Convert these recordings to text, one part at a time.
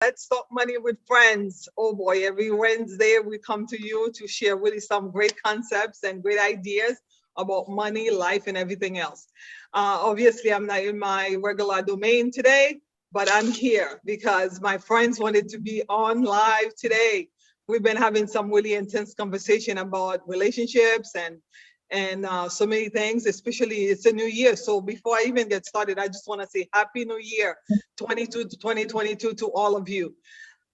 Let's Talk Money with Friends. Oh boy, every Wednesday we come to you to share really some great concepts and great ideas about money, life, and everything else. Obviously, I'm not in my regular domain today, but I'm here because my friends wanted to be on live today. We've been having some really intense conversation about relationships and so many things, especially it's a new year. So before I even get started, I just want to say Happy New Year 22 to 2022 to all of you.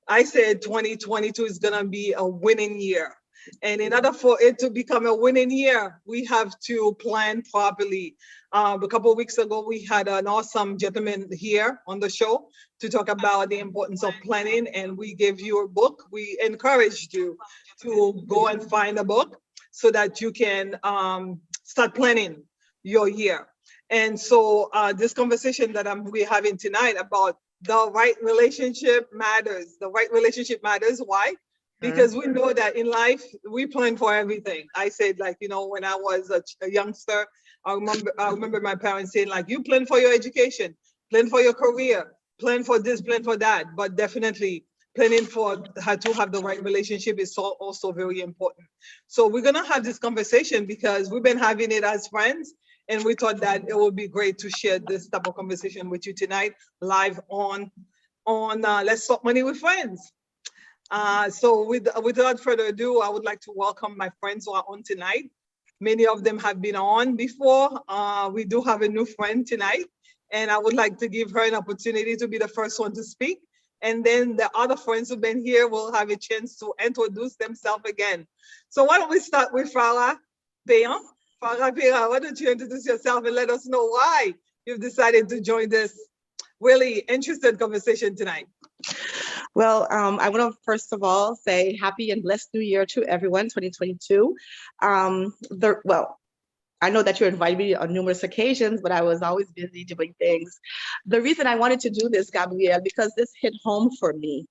I said 2022 is going to be a winning year. And in order for it to become a winning year, we have to plan properly. A couple of weeks ago, we had an awesome gentleman here on the show to talk about the importance of planning, and we gave you a book. We encouraged you to go and find a book so that you can start planning your year. And so this conversation that we're having tonight about the right relationship matters. The right relationship matters. Why? Because we know that in life we plan for everything. I said, like, when I was a youngster, I remember my parents saying, like, you plan for your education, plan for your career, plan for this, plan for that. But definitely planning for how to have the right relationship is also very important. So we're gonna have this conversation because we've been having it as friends, and we thought that it would be great to share this type of conversation with you tonight, live on Let's Talk Money with Friends. Without further ado, I would like to welcome my friends who are on tonight. Many of them have been on before. We do have a new friend tonight, and I would like to give her an opportunity to be the first one to speak. And then the other friends who've been here will have a chance to introduce themselves again. So why don't we start with Farah Payan? Farah Payan, why don't you introduce yourself and let us know why you've decided to join this really interesting conversation tonight? Well, I want to first of all say happy and blessed new year to everyone, 2022. Well, I know that you invited me on numerous occasions, but I was always busy doing things. The reason I wanted to do this, Gabrielle, because this hit home for me,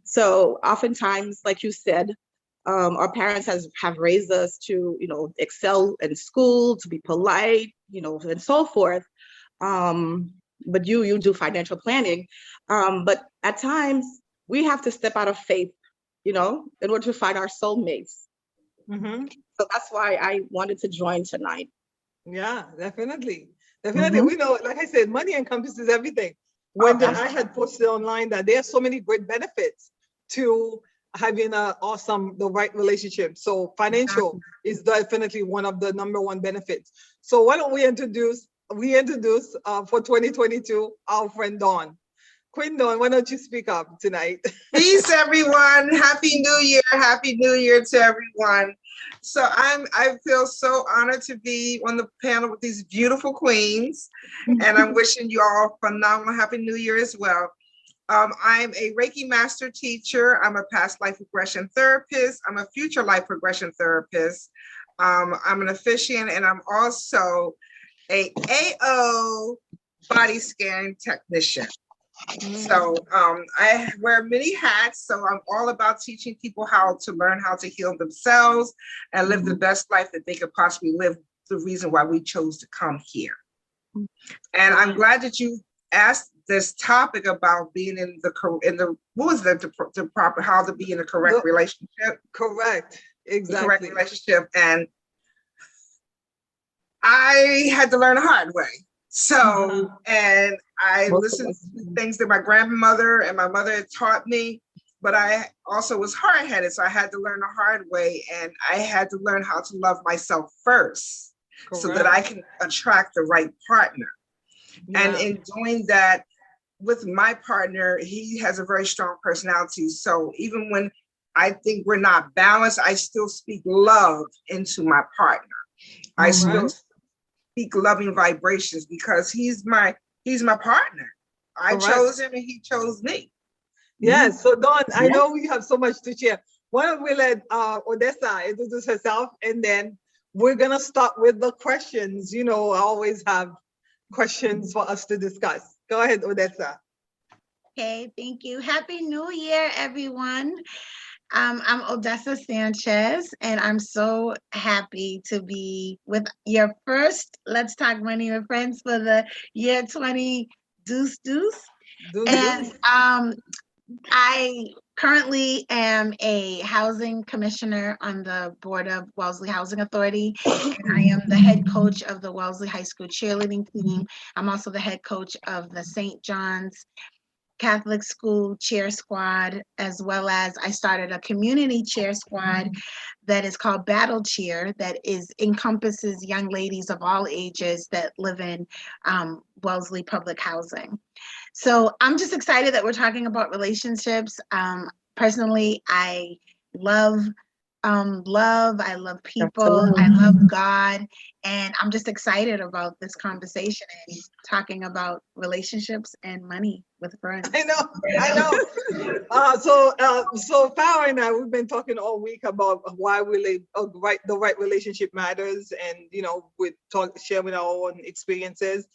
So oftentimes, like you said, our parents have raised us to, excel in school, to be polite, and so forth. But you do financial planning. But at times we have to step out of faith, in order to find our soulmates. Mm-hmm. So that's why I wanted to join tonight. Yeah, definitely. Definitely. We know, like I said, money encompasses everything. I had posted online that there are so many great benefits to having the right relationship. So financial is definitely one of the number one benefits. So why don't we introduce for 2022 our friend Dawn. Queen Dawn, why don't you speak up tonight? Peace, everyone. Happy New Year. Happy New Year to everyone. So I feel so honored to be on the panel with these beautiful queens, and I'm wishing you all a phenomenal Happy New Year as well. I'm a Reiki master teacher. I'm a past life regression therapist. I'm a future life regression therapist. I'm an officiant, and I'm also a AO body scan technician. So I wear many hats. So I'm all about teaching people how to learn how to heal themselves and live the best life that they could possibly live. The reason why we chose to come here. And I'm glad that you asked this topic about being the proper, how to be in a correct relationship. Correct. Exactly. Correct relationship. And I had to learn the hard way. So, and I listened to things that my grandmother and my mother had taught me, but I also was hard-headed. So I had to learn the hard way, and I had to learn how to love myself first. Correct. So that I can attract the right partner. Yeah. And in doing that with my partner, he has a very strong personality. So even when I think we're not balanced, I still speak love into my partner. I still speak loving vibrations because he's my partner. I chose him and he chose me. Yes. So Dawn, I know we have so much to share. Why don't we let Odessa introduce herself, and then we're gonna start with the questions. I always have questions for us to discuss. Go ahead, Odessa. Okay, thank you. Happy New Year, everyone. I'm Odessa Sanchez, and I'm so happy to be with your first Let's Talk Money with Friends for the year 20 deuce. And I currently am a housing commissioner on the board of Wellesley Housing Authority, and I am the head coach of the Wellesley High School cheerleading team. I'm also the head coach of the St. John's Catholic School Cheer Squad, as well as I started a community cheer squad that is called Battle Cheer, that encompasses young ladies of all ages that live in Wellesley public housing. So I'm just excited that we're talking about relationships. Personally, I love I love people, I love God, and I'm just excited about this conversation and talking about relationships and money with friends. I know. So Farah and I, we've been talking all week about why the right relationship matters, and we sharing our own experiences.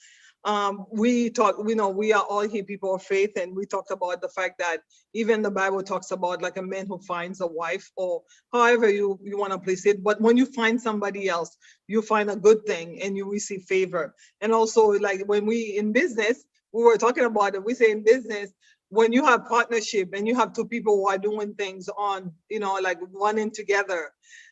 We talk, we are all here people of faith, and we talked about the fact that even the Bible talks about like a man who finds a wife, or however you want to place it. But when you find somebody else, you find a good thing and you receive favor. And also, like when we in business, we were talking about it. We say in business, when you have partnership and you have two people who are doing things on, like running together,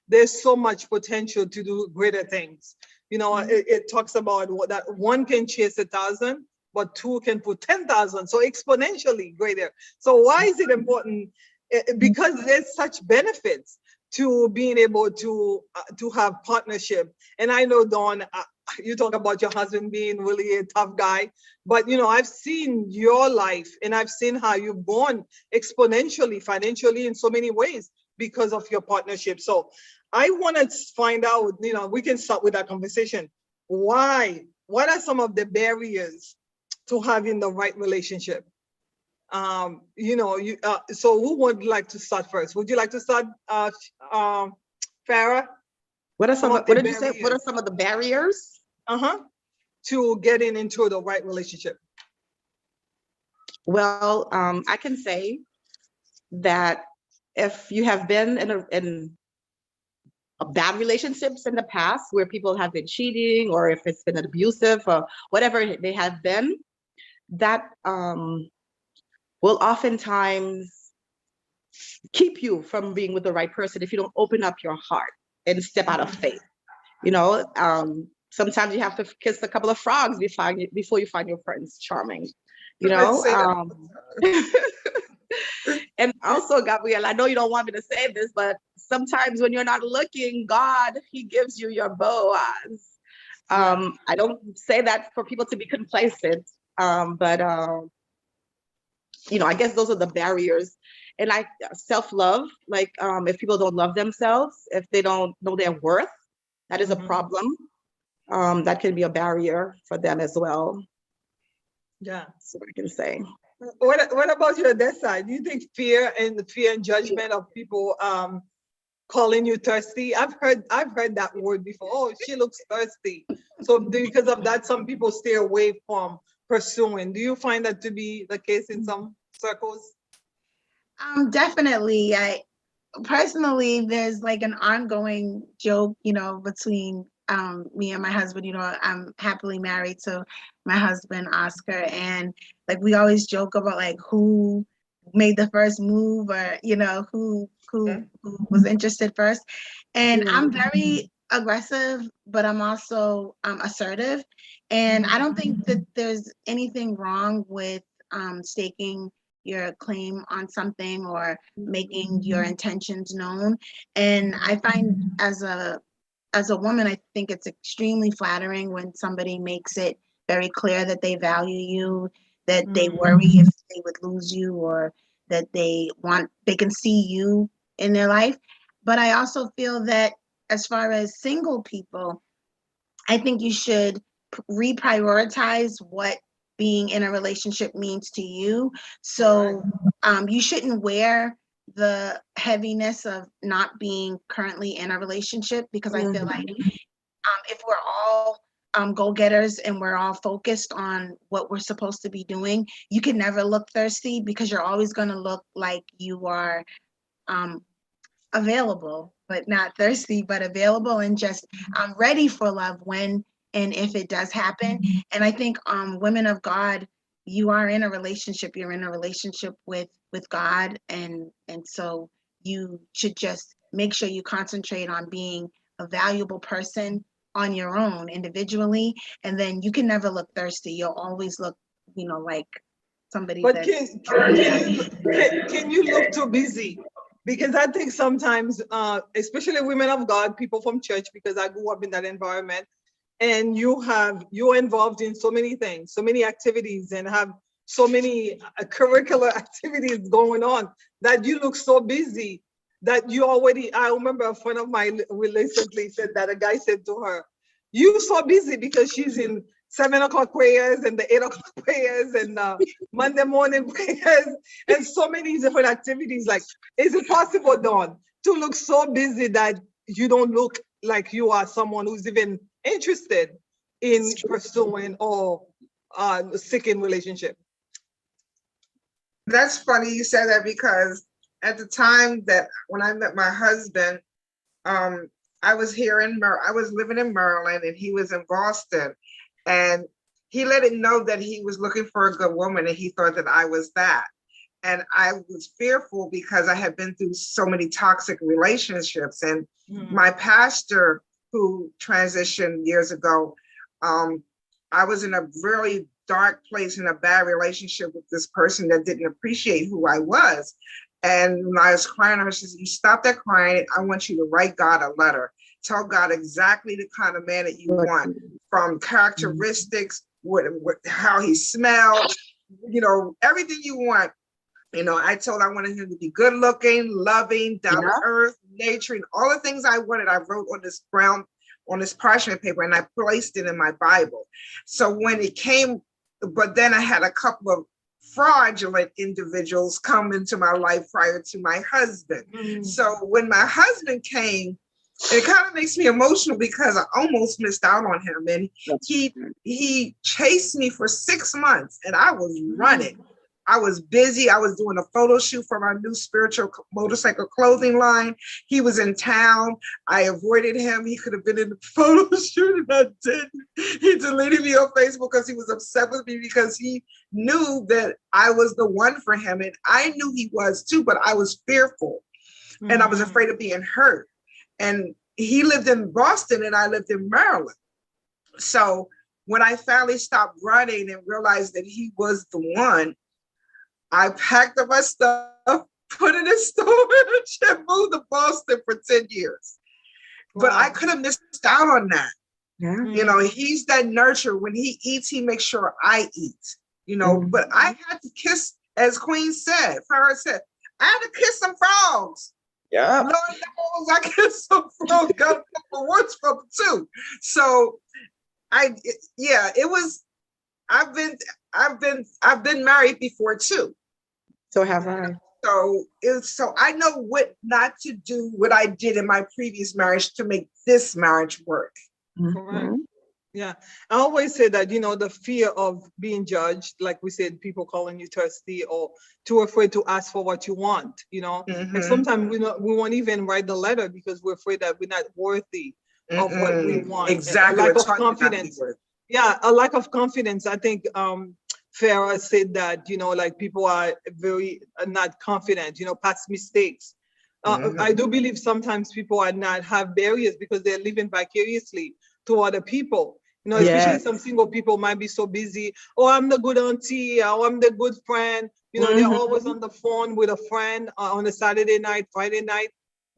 there's so much potential to do greater things. It talks about that one can chase 1,000, but two can put 10,000. So exponentially greater. So why is it important? Because there's such benefits to being able to have partnership. And I know, Dawn, you talk about your husband being really a tough guy, but I've seen your life, and I've seen how you've grown exponentially financially in so many ways because of your partnership. So I want to find out, we can start with that conversation. Why? What are some of the barriers to having the right relationship? So who would like to start first? Would you like to start, Farah? What are Some of what the did you say? What are barriers. some of the barriers? To getting into the right relationship? Well, I can say that if you have been in bad relationships in the past where people have been cheating, or if it's been abusive or whatever they have been, that will oftentimes keep you from being with the right person if you don't open up your heart and step out of faith. Sometimes you have to kiss a couple of frogs before you find your friends charming. And also, Gabrielle, I know you don't want me to say this, but sometimes when you're not looking, God, He gives you your Boaz. I don't say that for people to be complacent, but I guess those are the barriers. And self-love, like if people don't love themselves, if they don't know their worth, that is a problem. That can be a barrier for them as well. Yeah. That's what I can say. What about your other side? Do you think fear and judgment of people calling you thirsty? I've heard that word before. Oh, she looks thirsty. So because of that, some people stay away from pursuing. Do you find that to be the case in some circles? Definitely. Personally, there's like an ongoing joke, between me and my husband. I'm happily married to my husband, Oscar, and like we always joke about like who made the first move, or who was interested first. And I'm very aggressive, but I'm also assertive, and I don't think that there's anything wrong with staking your claim on something or making your intentions known. And I find as a woman, I think it's extremely flattering when somebody makes it very clear that they value you, that they worry if they would lose you, or that they can see you in their life. But I also feel that as far as single people, I think you should reprioritize what being in a relationship means to you. So you shouldn't wear the heaviness of not being currently in a relationship, because I feel like if we're all go-getters and we're all focused on what we're supposed to be doing, you can never look thirsty, because you're always going to look like you are available, but not thirsty, but available and just ready for love when and if it does happen. And I think women of God you are in a relationship, you're in a relationship with God, and so you should just make sure you concentrate on being a valuable person on your own individually, and then you can never look thirsty. You'll always look, like somebody But that's can you look too busy? Because I think sometimes, especially women of God, people from church, because I grew up in that environment, and you're involved in so many things, so many activities, and have so many curricular activities going on, that you look so busy that you already. I remember a friend of mine recently said that a guy said to her, "You so busy because she's in 7 o'clock prayers and the 8 o'clock prayers and Monday morning prayers and so many different activities. Like, is it possible, Dawn, to look so busy that you don't look like you are someone who's even interested in pursuing or seeking relationship?" That's funny you said that, because at the time that when I met my husband, I was I was living in Maryland and he was in Boston, and he let it know that he was looking for a good woman and he thought that I was that. And I was fearful because I had been through so many toxic relationships. And my pastor, who transitioned years ago, I was in a really dark place, in a bad relationship with this person that didn't appreciate who I was. And when I was crying, I said, "You stop that crying. I want you to write God a letter. Tell God exactly the kind of man that you want, from characteristics, how he smelled, everything you want." I wanted him to be good looking, loving, down to earth, nature, and all the things I wanted. I wrote on this parchment paper, and I placed it in my Bible. So when it came, but then I had a couple of fraudulent individuals come into my life prior to my husband. So when my husband came, it kind of makes me emotional because I almost missed out on him. And he chased me for 6 months, and I was running. I was busy. I was doing a photo shoot for my new spiritual motorcycle clothing line. He was in town. I avoided him. He could have been in the photo shoot, and I didn't. He deleted me on Facebook because he was upset with me, because he knew that I was the one for him. And I knew he was too, but I was fearful and I was afraid of being hurt. And he lived in Boston and I lived in Maryland. So when I finally stopped running and realized that he was the one, I packed up my stuff, put it in storage, and moved to Boston for 10 years. Wow. But I could have missed out on that. Yeah. He's that nurturer. When he eats, he makes sure I eat, but I had to kiss, as Queen said, Farrah said, I had to kiss some frogs. Yeah. Lord knows I kissed some frogs, got a couple words from them too. So it was, I've been married before too. So have I. So I know what not to do, what I did in my previous marriage to make this marriage work. Correct. Yeah. I always say that, the fear of being judged, like we said, people calling you thirsty or too afraid to ask for what you want, And sometimes we won't even write the letter because we're afraid that we're not worthy of what we want. Exactly. A lack of confidence. Yeah, a lack of confidence. I think Farrah said that, like people are very not confident, past mistakes. I do believe sometimes people are not have barriers because they're living vicariously to other people. Especially some single people might be so busy. Oh, I'm the good auntie. Oh, I'm the good friend. They're always on the phone with a friend on a Saturday night, Friday night,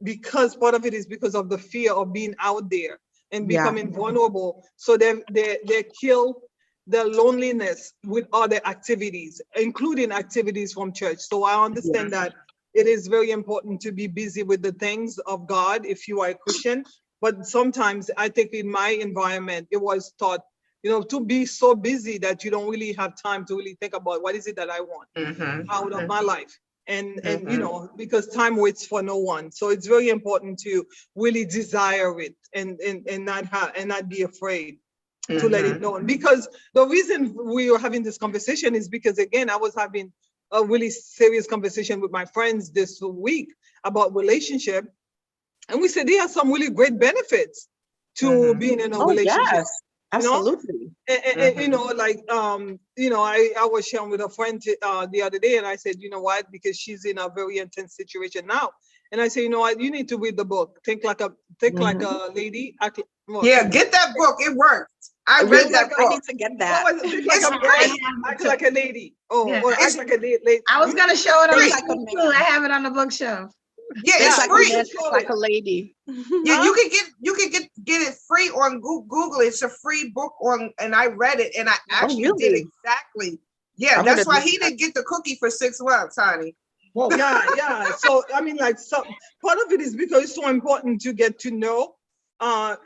because part of it is because of the fear of being out there and becoming vulnerable. So they kill the loneliness with other activities, including activities from church. So I understand that it is very important to be busy with the things of God if you are a Christian. But sometimes I think in my environment, it was taught, to be so busy that you don't really have time to really think about what is it that I want out of my life. And because time waits for no one. So it's very important to really desire it and not be afraid to let it know. Because the reason we are having this conversation is because, again, I was having a really serious conversation with my friends this week about relationship. And we said there are some really great benefits to being in a relationship. Yes, You know, Absolutely. and you know, like you know, I was sharing with a friend the other day, and I said, you know what, because she's in a very intense situation now, and I say, you know what, you need to read the book. Think like Mhm. a lady. Act, well, Yeah, get that book. It worked. I Really, read that I book. need to get what that. was it? Think like It's a I man. free. have it Act too. like a lady. Oh, Yeah. or act It's like a lady. I was gonna show it on free. Think like a TV too. I man. have it on the bookshelf. Yeah, Think it's Yeah, like a you free. man, should act show like it. a lady. Yeah, Huh? you can get it free on Google. It's a free book on, and I read it, and I Oh, actually did really? exactly. Yeah, I'm gonna that's why do he that. didn't get the cookie for 6 months, honey. Whoa. Yeah, yeah. So I mean, like, some part of it is because it's so important to get to know,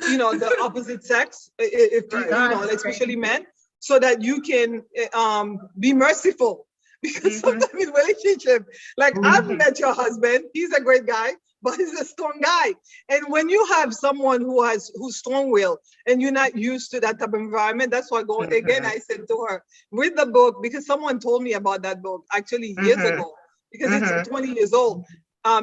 you know, the opposite sex, if you, Right. you God, know, right. especially men, so that you can be merciful. Because Mm-hmm. sometimes in relationship, like I've Mm-hmm. met your husband, he's a great guy, but he's a strong guy. And when you have someone who's strong willed and you're not used to that type of environment, that's why go again. Mm-hmm. I said to her, read the book because someone told me about that book actually years Mm-hmm. ago because it's Mm-hmm. 20 years old.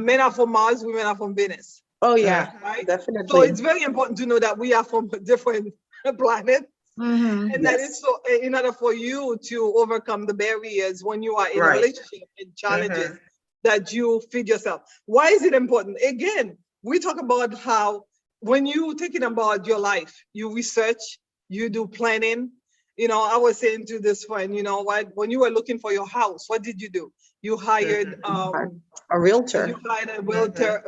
Men are from Mars, women are from Venus, Oh yeah, right? So definitely. it's very important to know that we are from different planets Mm-hmm. and that it's Yes. so in order for you to overcome the barriers when you are in a Right. relationship and challenges Mm-hmm. that you feed yourself. Why is it important? Again, we talk about how when you thinking about your life, you research, you do planning. You know, I was saying to this friend, you know what, when you were looking for your house, what did you do? You hired A you realtor. hired a Mm-hmm. realtor.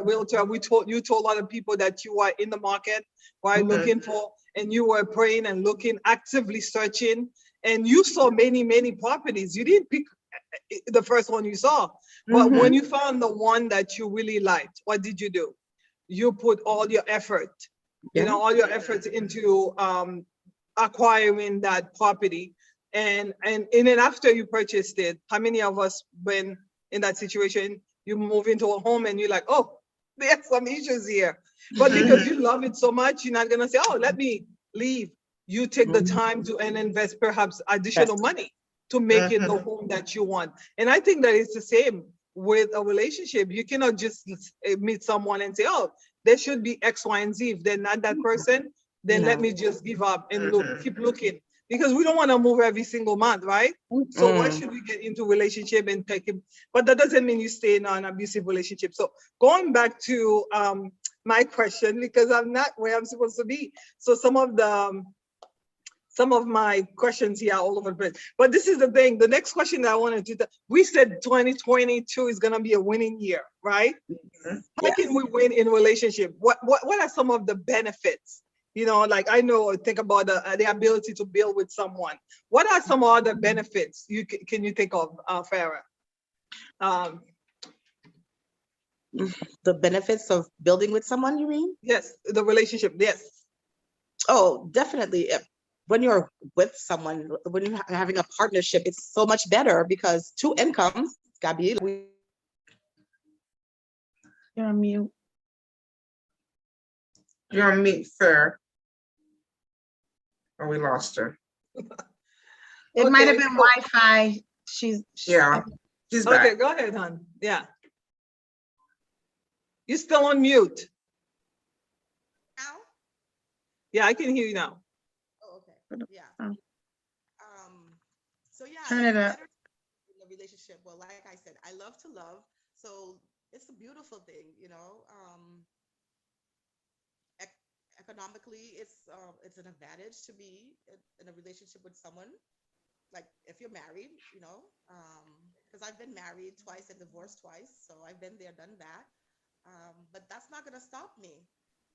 You told other people that you are in the market, right? Mhm. Looking for, and you were praying and looking, actively searching, and you saw many, many properties. You didn't pick the first one you saw, but when Mhm. you found the one that you really liked, what did you do? You put all your effort, you Yeah. know, all your efforts into acquiring that property. And then after you purchased it, how many of us been in that situation? You move into a home and you're like, oh, there's some issues here. But because Mm-hmm. you love it so much, you're not gonna say, oh, let me leave. You take the Mhm. time to and invest perhaps Yes. additional money to make it Mm-hmm. the home that you want. And I think that it's the same with a relationship. You cannot just meet someone and say, oh, there should be X, Y, and Z. If they're not that person, then let No. me just give up and Mm-hmm. keep looking. Because we don't want to move every single month, right? So why Mm. should we get into relationship and take it? But that doesn't mean you stay in an abusive relationship. So going back to my question, because I'm not where I'm supposed to be. So some of my questions here are all over the place. But this is the thing. The next question that I wanted to, we said 2022 is gonna be a winning year, right? How can Yes. we win in relationship? What are some of the benefits? You know, like I know, think about the ability to build with someone. What are some other benefits can you think of, Farah? Um, The benefits of building with someone, you mean? yes, the relationship. Yes. Oh, definitely. When you're with someone, when you're having a partnership, it's so much better because two incomes, Gabi, You're on mute. You're on mute, fair. Oh, we lost her. It might have Okay. been So, Wi-Fi. Yeah, she's okay, back. go ahead, hon. Yeah, you're still on mute. now? Yeah, I can hear you now. Oh, okay. Yeah. Oh, So yeah, turn it's it up. better in the relationship. Well, like I said, I love to love. So it's a beautiful thing, you know. Economically, it's an advantage to be in a relationship with someone. Like if you're married, you know, because I've been married twice and divorced twice, so I've been there, done that. But that's not gonna stop me.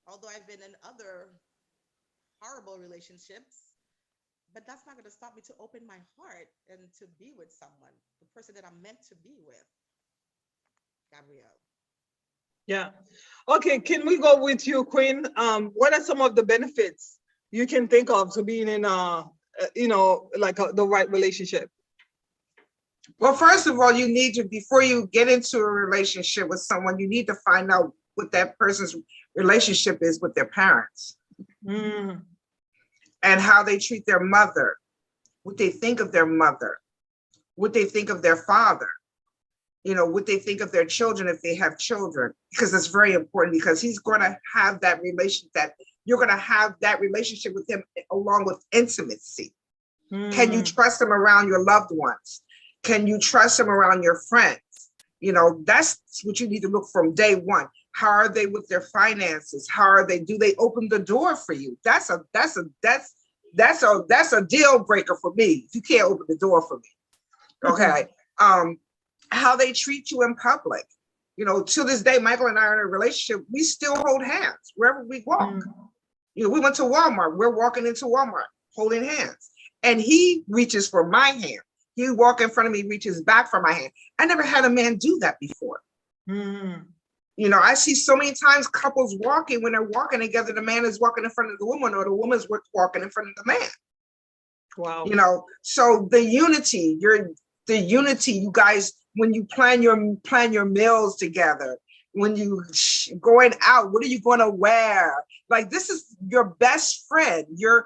Although I've been in other horrible relationships, but that's not gonna stop me to open my heart and to be with someone, the person that I'm meant to be with, Gabrielle. Yeah. Okay, can we go with you, Queen? What are some of the benefits you can think of to being in you know, like the right relationship? Well, first of all, you need to, before you get into a relationship with someone, you need to find out what that person's relationship is with their parents Mm, and how they treat their mother, what they think of their mother, what they think of their father, you know, what they think of their children if they have children, because it's very important because he's going to have that relation, that you're going to have that relationship with him along with intimacy. Can you Mm. trust him around your loved ones? Can you trust him around your friends? You know, that's what you need to look from day one. How are they with their finances? How are they? Do they open the door for you? That's a deal breaker for me. If you can't open the door for me, okay. How they treat you in public. You know, to this day, Michael and I are in a relationship. We still hold hands wherever we walk. Mm. You know, we went to Walmart. We're walking into Walmart holding hands, and he reaches for my hand. He walk in front of me, reaches back for my hand. I never had a man do that before. Mm. You know, I see so many times couples walking, when they're walking together, the man is walking in front of the woman, or the woman's walking in front of the man. Wow. You know, so the unity, you guys, when you plan your meals together, when you going out, what are you going to wear? Like, this is your best friend. You're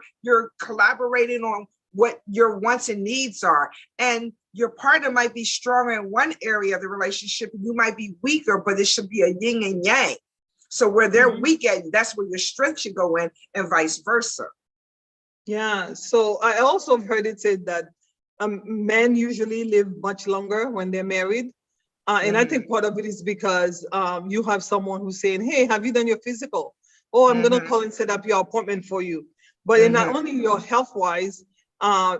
collaborating on what your wants and needs are. And your partner might be stronger in one area of the relationship, and you might be weaker, but it should be a yin and yang. So where they're weak at, that's where your strength should go in, and vice versa. Yeah. So I also heard it said that men usually live much longer when they're married. And I think part of it is because you have someone who's saying, hey, have you done your physical? Oh, I'm going to call and set up your appointment for you. But in not only your health-wise,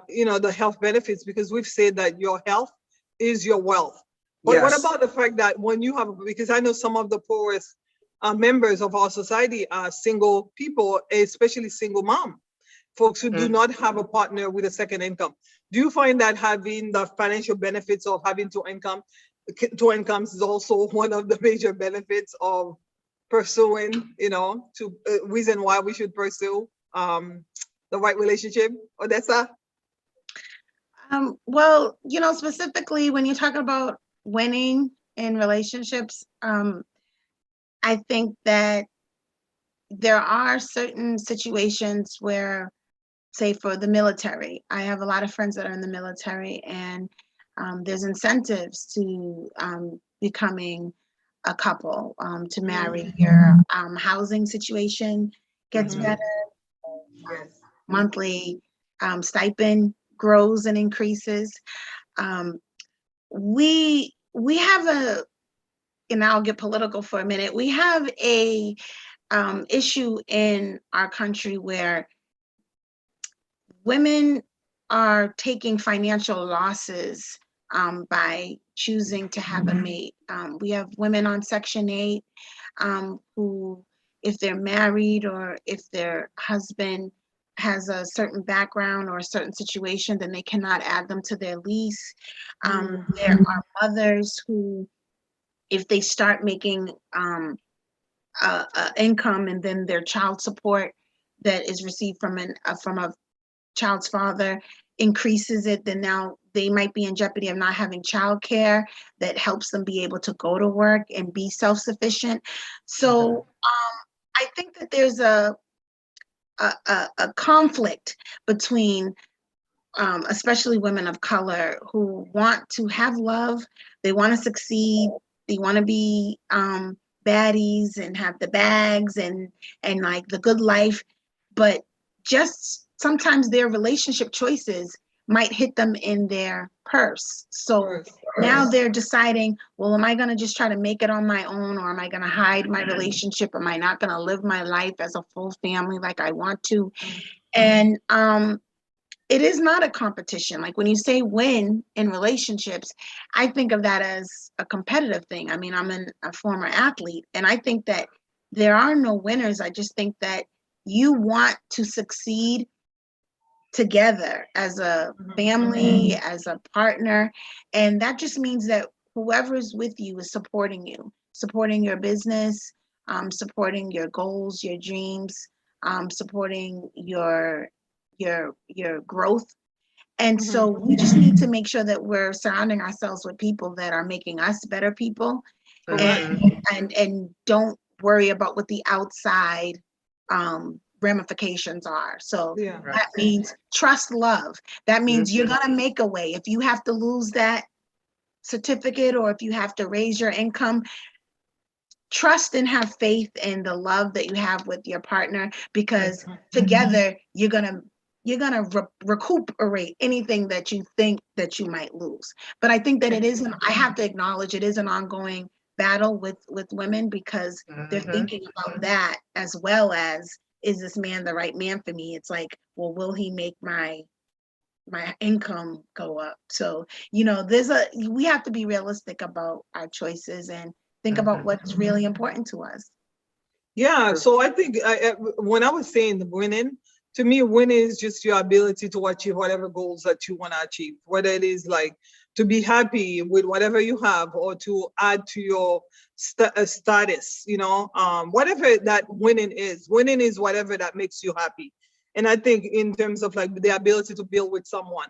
you know, the health benefits, because we've said that your health is your wealth. But what Yes. about the fact that when you have, because I know some of the poorest members of our society are single people, especially single mom, folks who do not have a partner with a second income. Do you find that having the financial benefits of having two incomes is also one of the major benefits of pursuing, you know, to reason why we should pursue the right relationship? Odessa? Well, you know, specifically when you talk about winning in relationships, I think that there are certain situations where, say for the military, I have a lot of friends that are in the military, and there's incentives to becoming a couple, to marry. Your housing situation gets better. Yes. Monthly stipend grows and increases. We have a, and I'll get political for a minute. We have a issue in our country where women are taking financial losses by choosing to have a mate. We have women on Section 8 who, if they're married or if their husband has a certain background or a certain situation, then they cannot add them to their lease. There are mothers who, if they start making income and then their child support that is received from a child's father increases it, then now they might be in jeopardy of not having childcare that helps them be able to go to work and be self-sufficient. So I think that there's a conflict between especially women of color who want to have love, they want to succeed, they want to be baddies and have the bags and like the good life, but just sometimes their relationship choices might hit them in their purse. So now they're deciding, well, am I going to just try to make it on my own, or am I going to hide my relationship? Am I not going to live my life as a full family like I want to? And it is not a competition. Like when you say win in relationships, I think of that as a competitive thing. I mean, I'm a former athlete, and I think that there are no winners. I just think that you want to succeed together as a family, as a partner. And that just means that whoever is with you is supporting you, supporting your business, supporting your goals, your dreams, supporting your growth. And so we just need to make sure that we're surrounding ourselves with people that are making us better people, and don't worry about what the outside ramifications are. So that means trust love. That means you're gonna make a way. If you have to lose that certificate or if you have to raise your income, trust and have faith in the love that you have with your partner, because together you're gonna recuperate anything that you think that you might lose. But I think that I have to acknowledge it is an ongoing battle with women, because they're thinking about that as well as, is this man the right man for me? It's like, well, will he make my income go up? So, we have to be realistic about our choices and think about what's really important to us. Yeah, so I think when I was saying the winning, to me, winning is just your ability to achieve whatever goals that you want to achieve, whether it is like to be happy with whatever you have or to add to your status, whatever that winning is. Winning is whatever that makes you happy. And I think in terms of like the ability to build with someone,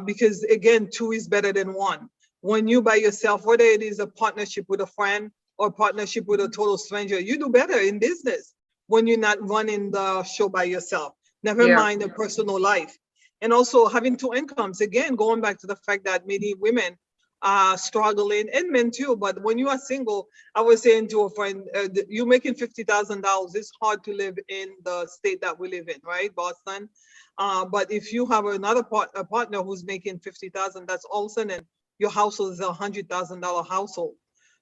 because again, two is better than one. When you by yourself, whether it is a partnership with a friend or partnership with a total stranger, you do better in business when you're not running the show by yourself. Never mind the personal life. And also having two incomes, again, going back to the fact that many women are struggling, and men too, but when you are single, I was saying to a friend, you're making $50,000. It's hard to live in the state that we live in, right? Boston. But if you have another a partner who's making 50,000, that's all of a sudden your household is $100,000 household.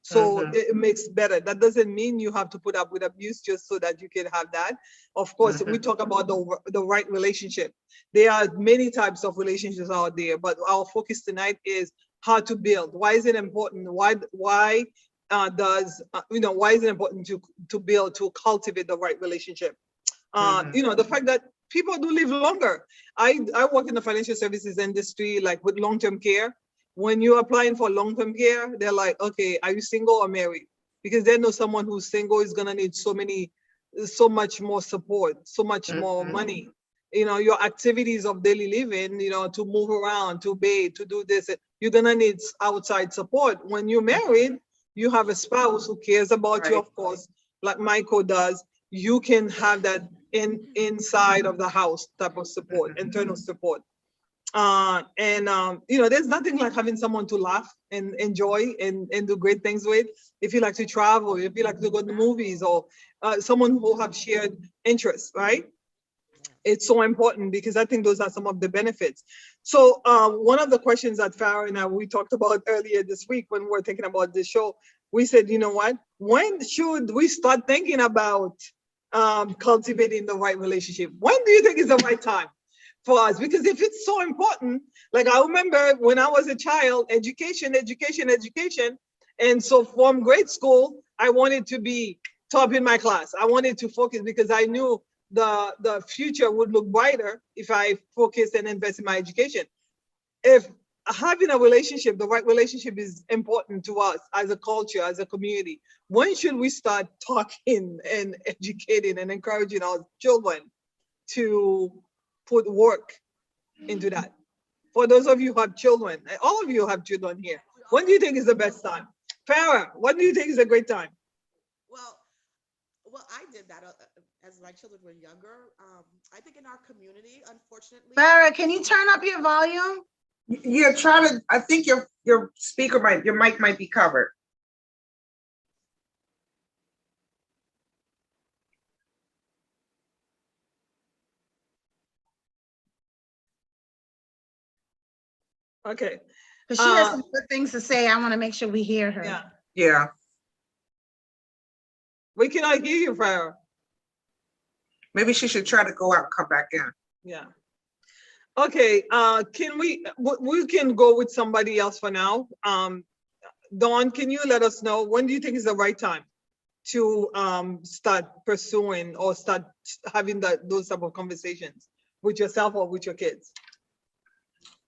So it makes better. That doesn't mean you have to put up with abuse just so that you can have that. Of course, we talk about the right relationship. There are many types of relationships out there, but our focus tonight is how to build. Why is it important? Why is it important to build, to cultivate the right relationship? The fact that people do live longer. I work in the financial services industry, like with long-term care. When you're applying for long-term care, they're like, okay, are you single or married? Because they know someone who's single is gonna need so much more support, so much more money. Your activities of daily living, to move around, to bathe, to do this, you're gonna need outside support. When you're married, you have a spouse who cares about you, of course, like Michael does. You can have that inside of the house type of support, internal support. There's nothing like having someone to laugh and enjoy and do great things with. If you like to travel, if you like to go to the movies, or someone who have shared interests, right? It's so important, because I think those are some of the benefits. So one of the questions that Farah and we talked about earlier this week when we were thinking about this show, we said, you know what? When should we start thinking about cultivating the right relationship? When do you think is the right time for us? Because if it's so important, like I remember when I was a child, education. And so from grade school, I wanted to be top in my class. I wanted to focus because I knew the future would look brighter if I focus and invest in my education. If having a relationship, the right relationship, is important to us as a culture, as a community, when should we start talking and educating and encouraging our children to put work into that? For those of you who have children, all of you have children here, when do you think is the best time? Farah, when do you think is a great time? Well, I did that as my children were younger. I think in our community, unfortunately. Farah, can you turn up your volume? Yeah, I think your your mic might be covered. Okay. Because she has some good things to say. I want to make sure we hear her. Yeah. Yeah. We cannot hear you, Farah. Maybe she should try to go out and come back in. Yeah. Okay. Can we can go with somebody else for now. Dawn, can you let us know when do you think is the right time to start pursuing or start having those type of conversations with yourself or with your kids?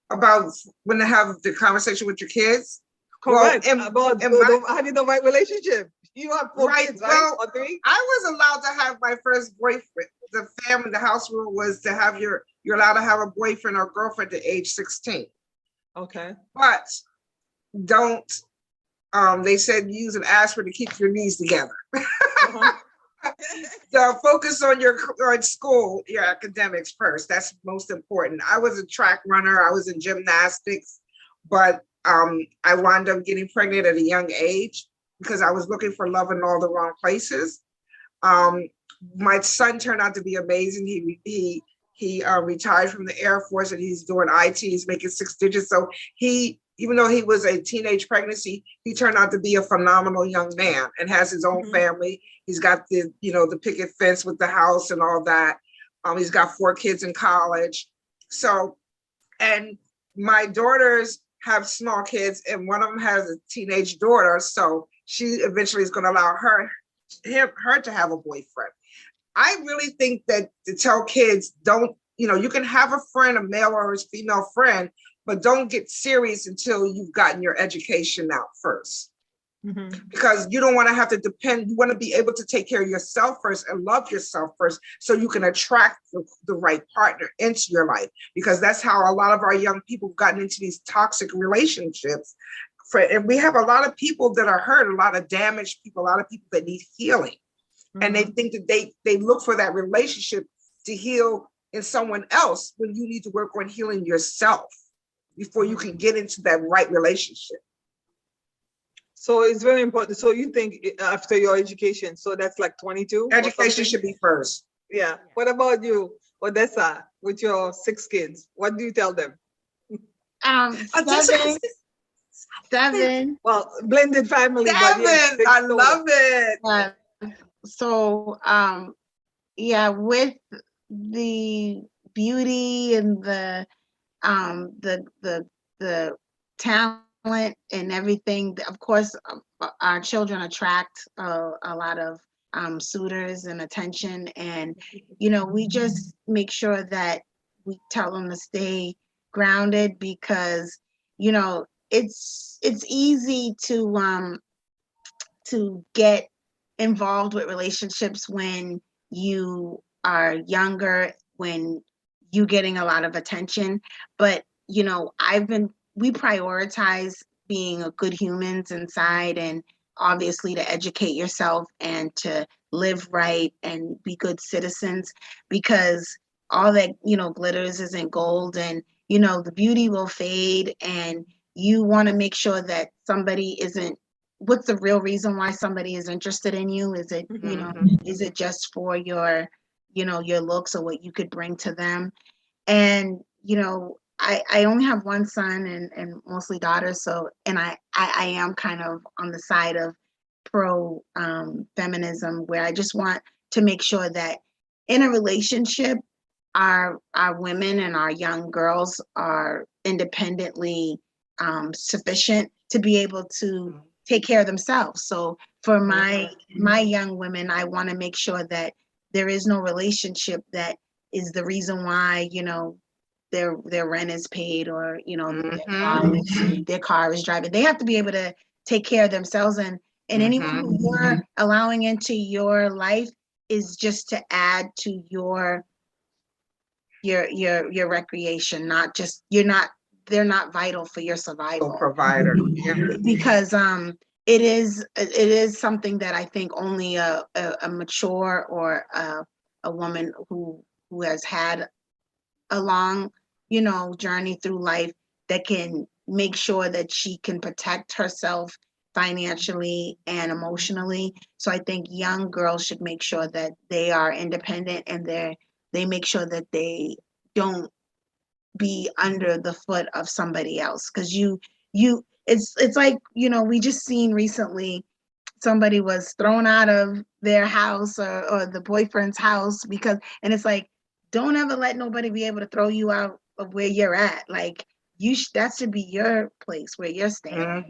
About when to have the conversation with your kids? Correct. About having the right relationship. You have 4 kids, right? Well, or 3? I was allowed to have my first boyfriend. The house rule was to have you're allowed to have a boyfriend or girlfriend at age 16. Okay. But don't, they said use an aspirin to keep your knees together. So focus on on school, your academics first. That's most important. I was a track runner. I was in gymnastics, but I wound up getting pregnant at a young age because I was looking for love in all the wrong places. Um, my son turned out to be amazing. He retired from the Air Force and he's doing IT. He's making 6 digits. So even though he was a teenage pregnancy, he turned out to be a phenomenal young man and has his own family. He's got the picket fence with the house and all that. He's got 4 kids in college. So, and my daughters have small kids and one of them has a teenage daughter. So she eventually is going to allow her to have a boyfriend. I really think that to tell kids, don't, you can have a friend, a male or a female friend, but don't get serious until you've gotten your education out first. Because you don't want to have to depend, you want to be able to take care of yourself first and love yourself first so you can attract the right partner into your life. Because that's how a lot of our young people have gotten into these toxic relationships. And we have a lot of people that are hurt, a lot of damaged people, a lot of people that need healing. And they think that they look for that relationship to heal in someone else when you need to work on healing yourself before you can get into that right relationship. So it's very important. So you think after your education, so that's like 22? Education should be first. Yeah. What about you, Odessa, with your 6 kids? What do you tell them? 7. Well, blended family. 7, but yes, I love it. So, with the beauty and the talent and everything, of course, our children attract a lot of suitors and attention, and we just make sure that we tell them to stay grounded, because it's easy to get involved with relationships when you are younger, when you're getting a lot of attention. But we prioritize being a good humans inside, and obviously to educate yourself and to live right and be good citizens, because all that glitters isn't gold, and the beauty will fade, and you want to make sure that somebody isn't, what's the real reason why somebody is interested in you? Is it, is it just for your looks or what you could bring to them? And, I only have one son and mostly daughters. So, and I am kind of on the side of pro feminism, where I just want to make sure that in a relationship, our women and our young girls are independently sufficient to be able to take care of themselves. So for my young women, I want to make sure that there is no relationship that is the reason why their rent is paid, or their car is driving. They have to be able to take care of themselves, and anyone who you're allowing into your life is just to add to your recreation, not just, they're not vital for your survival. Provider. Because it is something that I think only a mature or a woman who has had a long journey through life, that can make sure that she can protect herself financially and emotionally. So I think young girls should make sure that they are independent, and they make sure that they don't be under the foot of somebody else. Because it's like, we just seen recently somebody was thrown out of their house, or the boyfriend's house, and it's like, don't ever let nobody be able to throw you out of where you're at. Like, that should be your place where you're staying.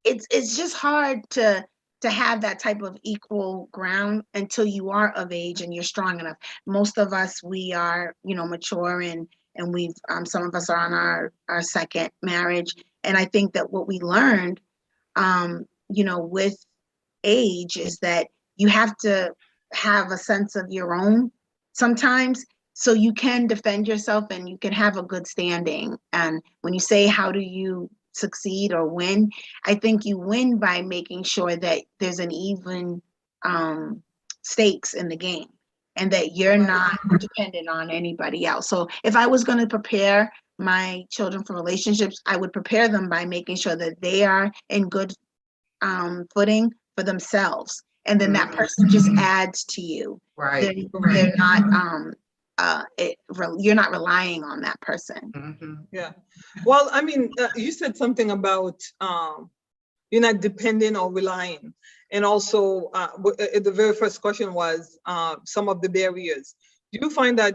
It's just hard to have that type of equal ground until you are of age and you're strong enough. Most of us, we are mature, and we've some of us are on our second marriage, and I think that what we learned with age is that you have to have a sense of your own sometimes, so you can defend yourself and you can have a good standing. And when you say, how do you succeed or win, I think you win by making sure that there's an even stakes in the game, and that you're not dependent on anybody else. So if I was going to prepare my children for relationships, I would prepare them by making sure that they are in good footing for themselves. And then that person just adds to you. Right. They're not you're not relying on that person. Yeah. Well, I mean, you said something about you're not dependent or relying. And also, the very first question was some of the barriers. Do you find that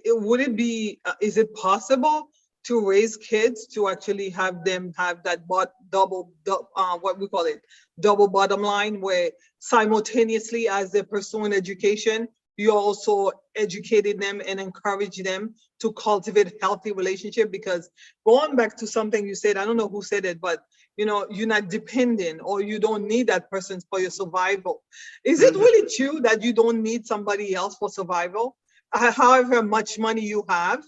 would it be, is it possible to raise kids to actually have them have that what we call it, double bottom line, where simultaneously as they're pursuing education, you also educated them and encourage them to cultivate healthy relationship? Because going back to something you said, I don't know who said it, but you're not dependent or you don't need that person for your survival. Is it really true that you don't need somebody else for survival, however much money you have?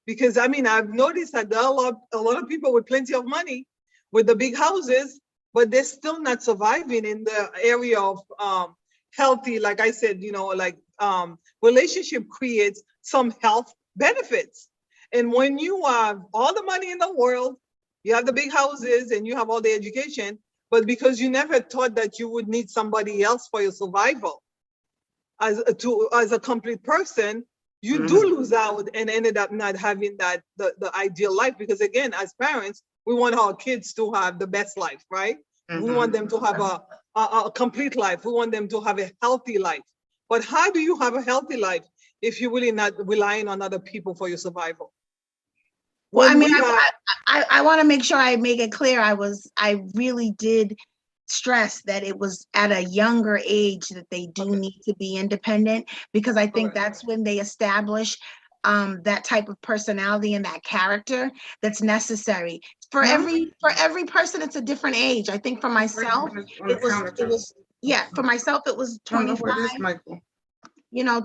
Because I mean, I've noticed that there are a lot of people with plenty of money with the big houses, but they're still not surviving in the area of healthy, like I said, like relationship creates some health benefits. And when you have all the money in the world, you have the big houses and you have all the education, but because you never thought that you would need somebody else for your survival as a complete person, you do lose out and ended up not having that the ideal life. Because again, as parents, we want our kids to have the best life, right? We want them to have a complete life. We want them to have a healthy life. But how do you have a healthy life if you're really not relying on other people for your survival? Well, I mean, I want to make sure I make it clear. I really did stress that it was at a younger age that they do need to be independent, because I think that's when they establish that type of personality and that character that's necessary. For every person, it's a different age. I think for myself, for myself, it was 25,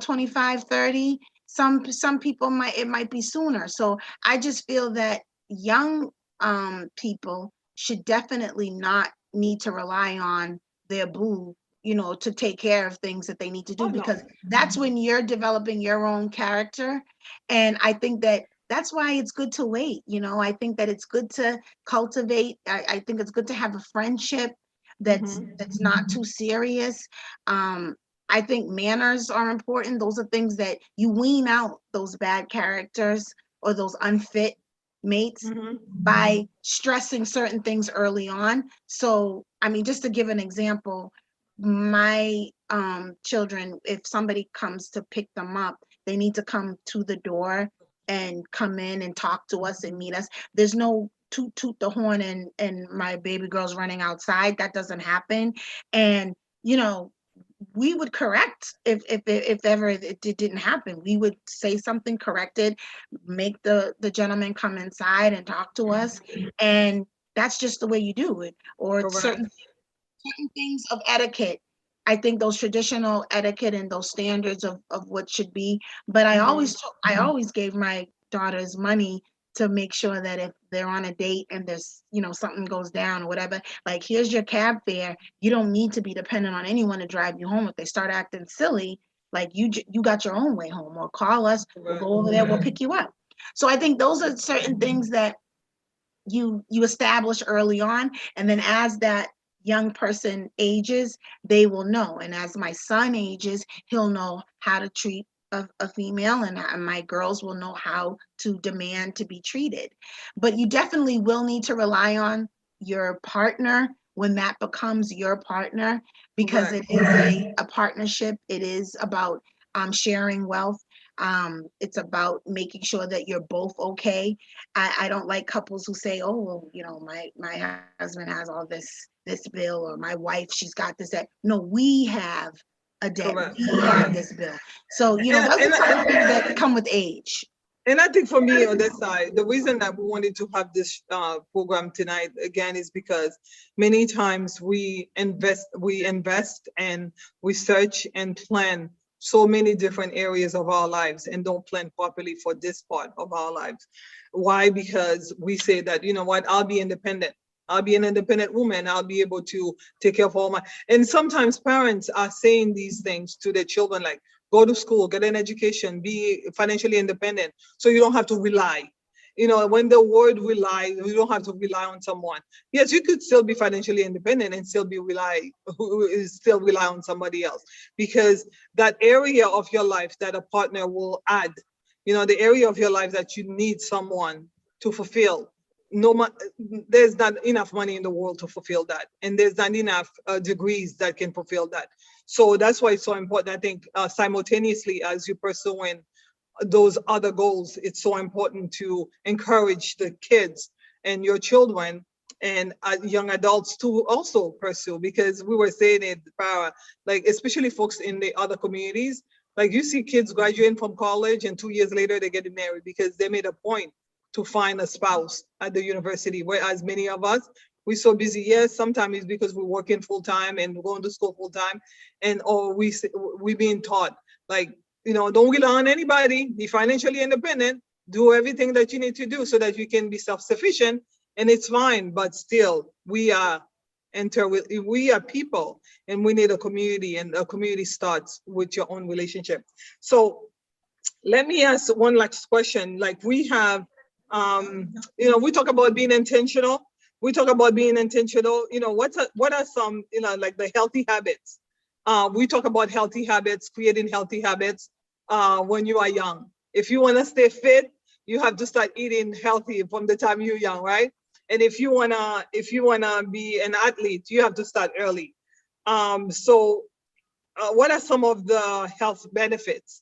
25, 30. Some people it might be sooner. So I just feel that young people should definitely not need to rely on their boo, to take care of things that they need to do, because that's when you're developing your own character. And I think that's why it's good to wait. I think that it's good to cultivate. I think it's good to have a friendship that's not too serious. I think manners are important. Those are things that you wean out those bad characters or those unfit mates by stressing certain things early on. So, I mean, just to give an example, my children, if somebody comes to pick them up, they need to come to the door and come in and talk to us and meet us. There's no toot the horn and my baby girl's running outside. That doesn't happen. And we would correct if ever it didn't happen. We would say something, corrected, make the gentleman come inside and talk to us, and that's just the way you do it. Or certain things of etiquette. I think those traditional etiquette and those standards of what should be. But I always gave my daughters money to make sure that if they're on a date and there's something goes down or whatever, like, here's your cab fare. You don't need to be dependent on anyone to drive you home. If they start acting silly, like, you got your own way home, or call us, we'll go over there, we'll pick you up. So I think those are certain things that you establish early on, and then as that young person ages, they will know. And as my son ages, he'll know how to treat a female, and my girls will know how to demand to be treated. But you definitely will need to rely on your partner when that becomes your partner, because it is a partnership. It is about sharing wealth. It's about making sure that you're both okay. I don't like couples who say, oh, well, my husband has all this bill, or my wife, she's got this, that. No, we have a debt. We have this bill. So, those are kind of things that come with age. And I think for me on that side, the reason that we wanted to have this program tonight again is because many times we invest and research and plan so many different areas of our lives and don't plan properly for this part of our lives. Why? Because we say that, you know what, I'll be independent. I'll be an independent woman. I'll be able to take care of all my, and sometimes parents are saying these things to their children, like, go to school, get an education, be financially independent, so you don't have to rely. When the word rely, we don't have to rely on someone. Yes, you could still be financially independent and still still rely on somebody else, because that area of your life that a partner will add, the area of your life that you need someone to fulfill. No, there's not enough money in the world to fulfill that, and there's not enough degrees that can fulfill that. So that's why it's so important. I think simultaneously as you pursuing those other goals, it's so important to encourage the kids and your children and young adults to also pursue, because we were saying it, Farah, like especially folks in the other communities, like you see kids graduating from college and 2 years later they're getting married because they made a point to find a spouse at the university, whereas many of us, we're so busy. Yes, sometimes it's because we're working full time and going to school full time, and or we being taught like, don't rely on anybody, be financially independent, do everything that you need to do so that you can be self-sufficient, and it's fine. But still, we are people, and we need a community, and a community starts with your own relationship. So let me ask one last question. Like we have, we talk about being intentional. We talk about being intentional. What are some, like the healthy habits? We talk about healthy habits, creating healthy habits when you are young. If you want to stay fit, you have to start eating healthy from the time you're young, right? And if you wanna be an athlete, you have to start early. So, what are some of the health benefits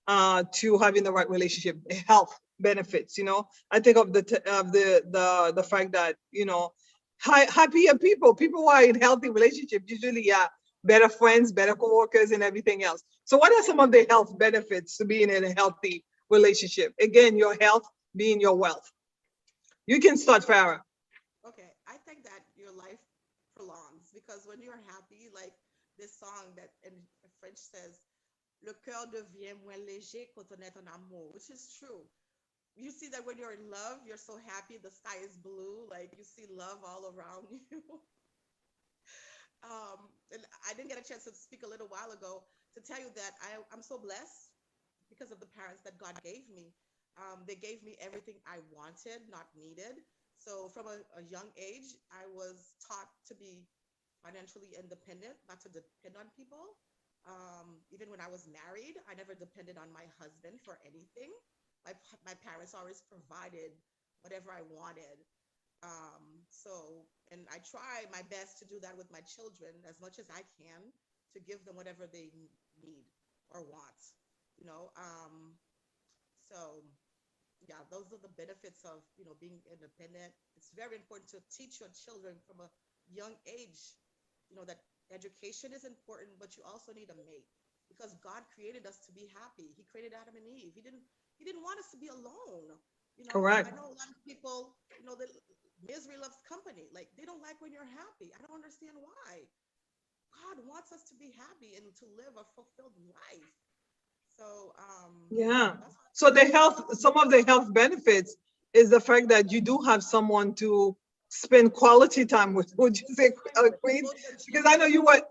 to having the right relationship? Health benefits, I think of the fact that happier people who are in healthy relationships usually are better friends, better coworkers, and everything else. So, what are some of the health benefits to being in a healthy relationship? Again, your health being your wealth. You can start, Farah. Okay, I think that your life prolongs because when you're happy, like this song that in French says, "Le cœur devient moins léger quand on est en amour," which is true. You see that when you're in love, you're so happy, the sky is blue, like you see love all around you. And I didn't get a chance to speak a little while ago to tell you that I'm so blessed because of the parents that God gave me. They gave me everything I wanted, not needed. So from a young age, I was taught to be financially independent, not to depend on people. Even when I was married, I never depended on my husband for anything. My parents always provided whatever I wanted. And I try my best to do that with my children as much as I can to give them whatever they need or want, you know. So yeah, those are the benefits of, being independent. It's very important to teach your children from a young age, that education is important, but you also need a mate because God created us to be happy. He created Adam and Eve. He didn't want us to be alone. I Correct. know a lot of people, that misery loves company. Like they don't like when you're happy. I don't understand why. God wants us to be happy and to live a fulfilled life. So Yeah. that's So some of the health benefits is the fact that you do have someone to spend quality time with. Would you say, time with Queen? both your Because I know children.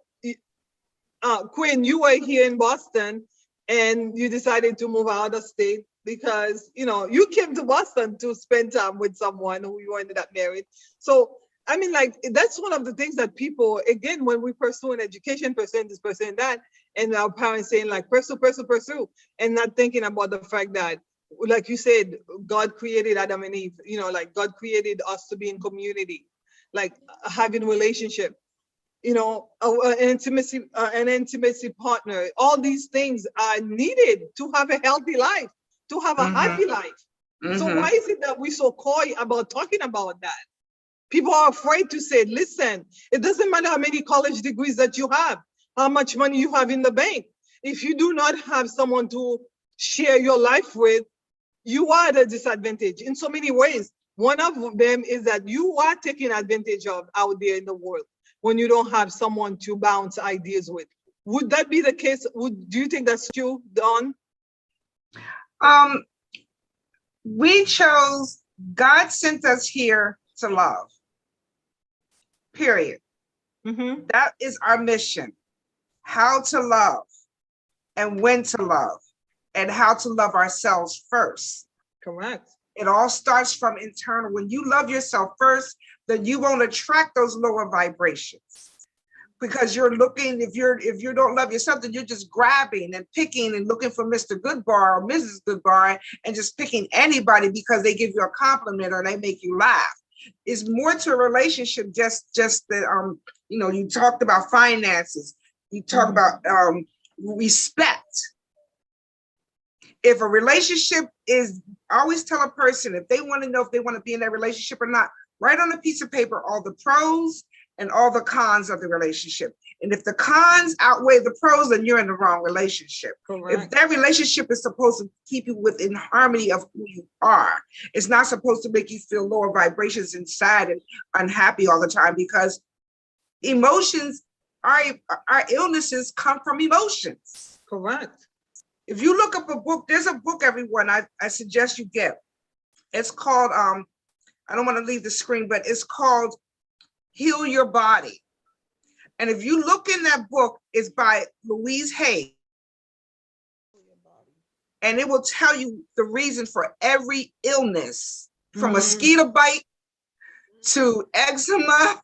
Quinn, you were here in Boston and you decided to move out of state because, you came to Boston to spend time with someone who you ended up married. So, I mean, like, that's one of the things that people, again, when we pursue an education, pursue this, pursue that, and our parents saying, like, pursue, pursue, pursue, and not thinking about the fact that, like you said, God created Adam and Eve, like, God created us to be in community, like having relationship, an intimacy partner. All these things are needed to have a healthy life, to have a Mm-hmm. happy life. So Mm-hmm. why is it that we're so coy about talking about that? People are afraid to say, listen, it doesn't matter how many college degrees that you have, how much money you have in the bank. If you do not have someone to share your life with, you are at a disadvantage in so many ways. One of them is that you are taken advantage of out there in the world when you don't have someone to bounce ideas with. Would that be the case? Do you think that's true, Dawn? Um, we chose, God sent us here to love, period. Mm-hmm. That is our mission. How to love and when to love and how to love ourselves first. Correct. It all starts from internal. When you love yourself first, then you won't attract those lower vibrations. Because you're looking, if you don't love yourself, then you're just grabbing and picking and looking for Mr. Goodbar or Mrs. Goodbar and just picking anybody because they give you a compliment or they make you laugh. It's more to a relationship, just that you talked about finances, you talk about respect. If a relationship is, I always tell a person, if they want to know if they want to be in that relationship or not, write on a piece of paper all the pros and all the cons of the relationship. And if the cons outweigh the pros, then you're in the wrong relationship. Correct. If that relationship is supposed to keep you within harmony of who you are, it's not supposed to make you feel lower vibrations inside and unhappy all the time, because emotions, our illnesses come from emotions. Correct. If you look up a book, there's a book, everyone, I suggest you get. It's called, I don't want to leave the screen, but it's called Heal Your Body. And if you look in that book, it's by Louise Hay. And it will tell you the reason for every illness, from mosquito bite to eczema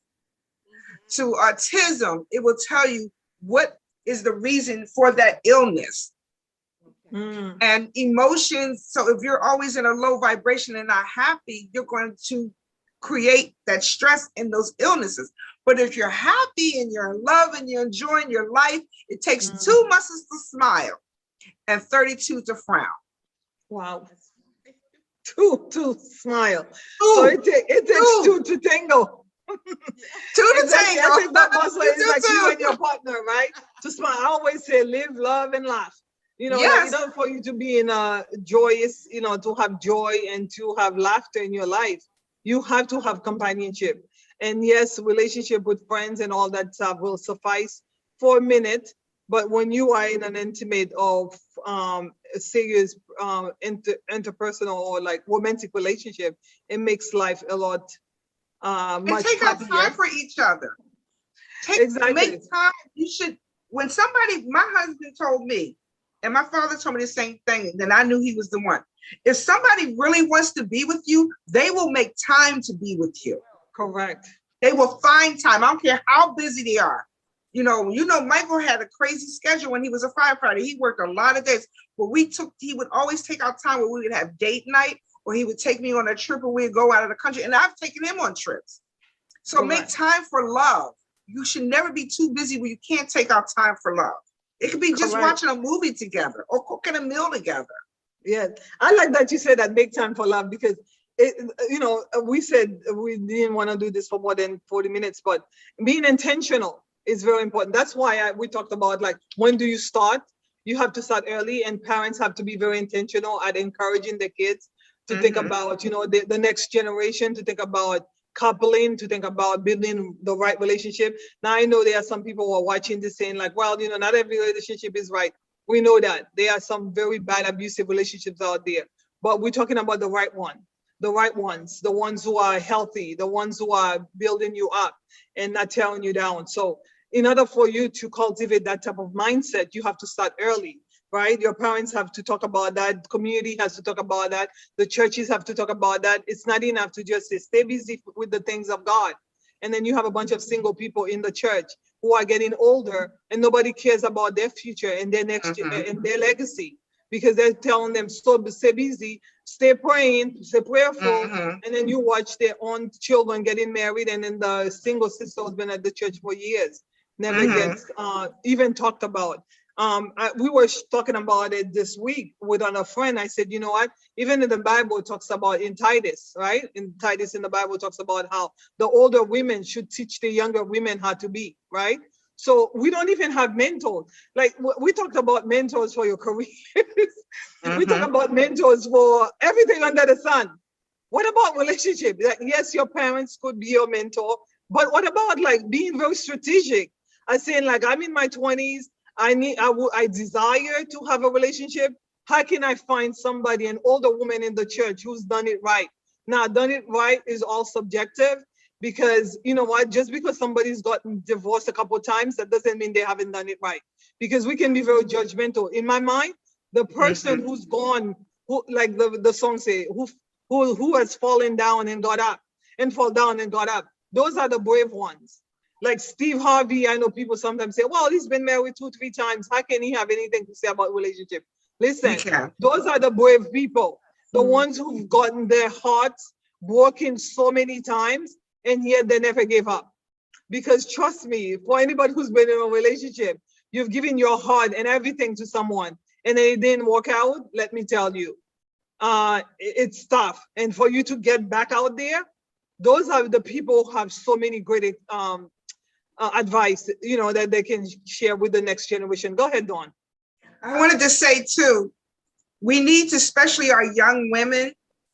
to autism. It will tell you what is the reason for that illness. And emotions. So if you're always in a low vibration and not happy, you're going to create that stress in those illnesses. But if you're happy and you're in love and you're enjoying your life, it takes 2 muscles to smile and 32 to frown. Wow. Two to smile. So it takes two to tango. Two to tango. I think that muscle is like you and your partner, right? To smile. I always say live, love, and laugh. Yes. In order for you to be in a joyous, to have joy and to have laughter in your life, you have to have companionship. And yes, relationship with friends and all that stuff will suffice for a minute. But when you are in an intimate or serious interpersonal or like romantic relationship, it makes life a lot much take out happier. time for each other. Exactly. Make time. You should. When somebody, my husband told me, and my father told me the same thing, then I knew he was the one. If somebody really wants to be with you, they will make time to be with you. Correct. They will find time. I don't care how busy they are. Michael had a crazy schedule when he was a firefighter. He worked a lot of days, but he would always take out time where we would have date night, or he would take me on a trip and we'd go out of the country. And I've taken him on trips. So Correct. Make time for love. You should never be too busy where you can't take out time for love. It could be just Correct. watching a movie together or cooking a meal together. Yeah, I like that you said that, make time for love, because we said we didn't want to do this for more than 40 minutes, but being intentional is very important. That's why we talked about, like, when do you start? You have to start early, and parents have to be very intentional at encouraging their kids to think about, the next generation, to think about coupling, to think about building the right relationship. Now, I know there are some people who are watching this saying like, well, not every relationship is right. We know that there are some very bad abusive relationships out there, but we're talking about the right ones, the ones who are healthy, the ones who are building you up and not tearing you down. So in order for you to cultivate that type of mindset, you have to start early, right? Your parents have to talk about that. Community has to talk about that. The churches have to talk about that. It's not enough to just say, stay busy with the things of God. And then you have a bunch of single people in the church who are getting older and nobody cares about their future and their next and their legacy, because they're telling them, stay busy, stay praying, stay prayerful. And then you watch their own children getting married, and then the single sister has been at the church for years, never gets even talked about. We were talking about it this week with a friend. I said, you know what? Even in the Bible, it talks about in Titus, right? In Titus, in the Bible, talks about how the older women should teach the younger women how to be, right? So we don't even have mentors. Like, we talked about mentors for your careers. We talk about mentors for everything under the sun. What about relationship? Like, yes, your parents could be your mentor, but what about like being very strategic? I saying, like, I'm in my 20s. I desire to have a relationship. How can I find somebody, an older woman in the church who's done it right? Now, done it right is all subjective, because you know what? Just because somebody's gotten divorced a couple of times, that doesn't mean they haven't done it right. Because we can be very judgmental. In my mind, the person who's gone, who, like the song say, who has fallen down and got up and fall down and got up. Those are the brave ones. Like Steve Harvey, I know people sometimes say, well, he's been married 2, 3 times. How can he have anything to say about relationship? We Listen, can. those are the brave people, the ones who've gotten their hearts broken so many times, and yet they never gave up. Because trust me, for anybody who's been in a relationship, you've given your heart and everything to someone, and it didn't work out. Let me tell you, it's tough. And for you to get back out there, those are the people who have so many great advice, that they can share with the next generation. Go ahead, Dawn. I wanted to say too, we need to, especially our young women,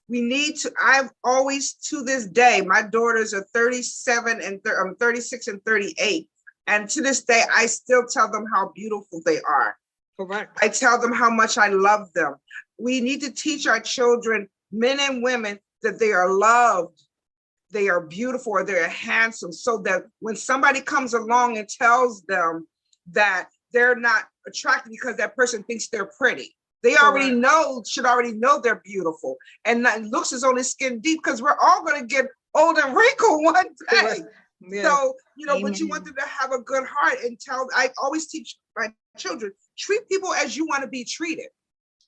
we need to, I've always, to this day, my daughters are 37 and 36 and 38. And to this day, I still tell them how beautiful they are. Correct. I tell them how much I love them. We need to teach our children, men and women, that they are loved, they are beautiful, or they're handsome, so that when somebody comes along and tells them that they're not attracted because that person thinks they're pretty, they already know, should already know they're beautiful. And that looks is only skin deep, because we're all going to get old and wrinkled one day. Yes. So, but you want them to have a good heart, and I always teach my children, treat people as you want to be treated.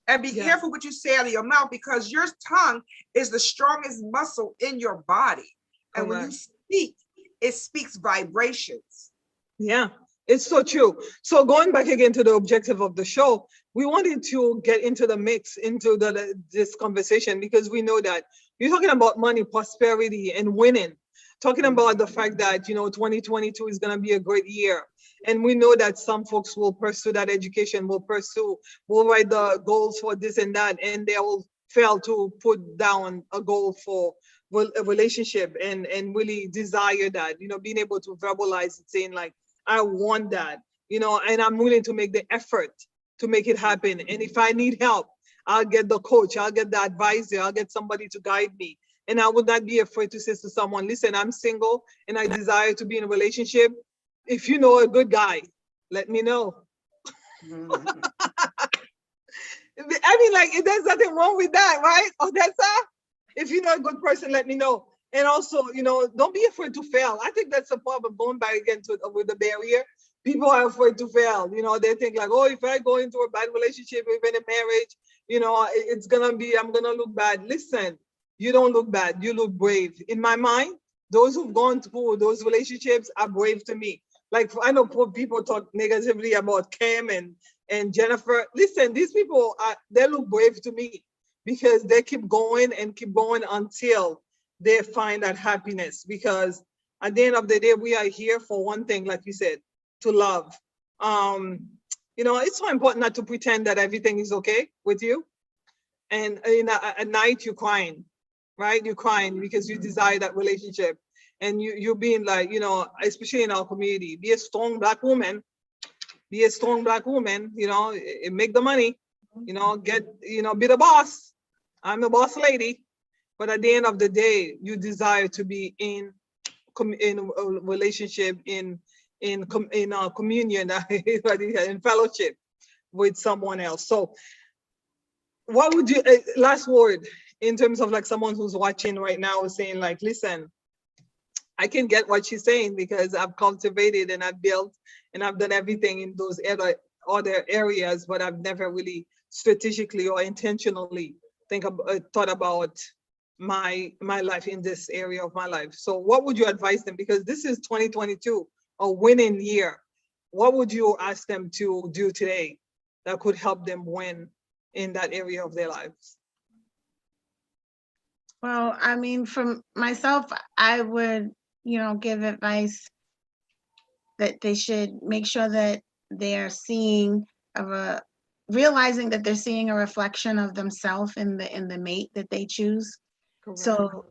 And be careful what you say out of your mouth, because your tongue is the strongest muscle in your body. And when you speak, it speaks vibrations. Yeah, it's so true. So going back again to the objective of the show, we wanted to get into the mix, into this conversation, because we know that you're talking about money, prosperity, and winning. Talking about the fact that, 2022 is going to be a great year. And we know that some folks will pursue that education, will write the goals for this and that, and they will fail to put down a goal for a relationship and really desire that, being able to verbalize it, saying like, I want that, and I'm willing to make the effort to make it happen. And if I need help, I'll get the coach, I'll get the advisor, I'll get somebody to guide me. And I would not be afraid to say to someone, listen, I'm single and I desire to be in a relationship. If you know a good guy, let me know. I mean, like, there's nothing wrong with that, right? Odessa, if you know a good person, let me know. And also, don't be afraid to fail. I think that's a problem, going back again with the barrier. People are afraid to fail. They think like, oh, if I go into a bad relationship, even a marriage, I'm going to look bad. Listen, you don't look bad. You look brave. In my mind, those who've gone through those relationships are brave to me. Like, I know people talk negatively about Kim and Jennifer. Listen, these people, they look brave to me, because they keep going and keep going until they find that happiness. Because at the end of the day, we are here for one thing, like you said, to love. It's so important not to pretend that everything is okay with you. And at night you're crying, right? You're crying because you desire that relationship. And you're being like, especially in our community, be a strong Black woman, be a strong Black woman, make the money, be the boss. I'm the boss lady. But at the end of the day, you desire to be in a relationship, in communion, in fellowship with someone else. So what would you, last word, in terms of like someone who's watching right now saying like, listen, I can get what she's saying, because I've cultivated and I've built and I've done everything in those other areas, but I've never really strategically or intentionally thought about my life in this area of my life. So what would you advise them? Because this is 2022, a winning year. What would you ask them to do today that could help them win in that area of their lives? Well, I mean, from myself, I would, give advice that they should make sure that they're realizing that they're seeing a reflection of themselves in the mate that they choose. Correct. So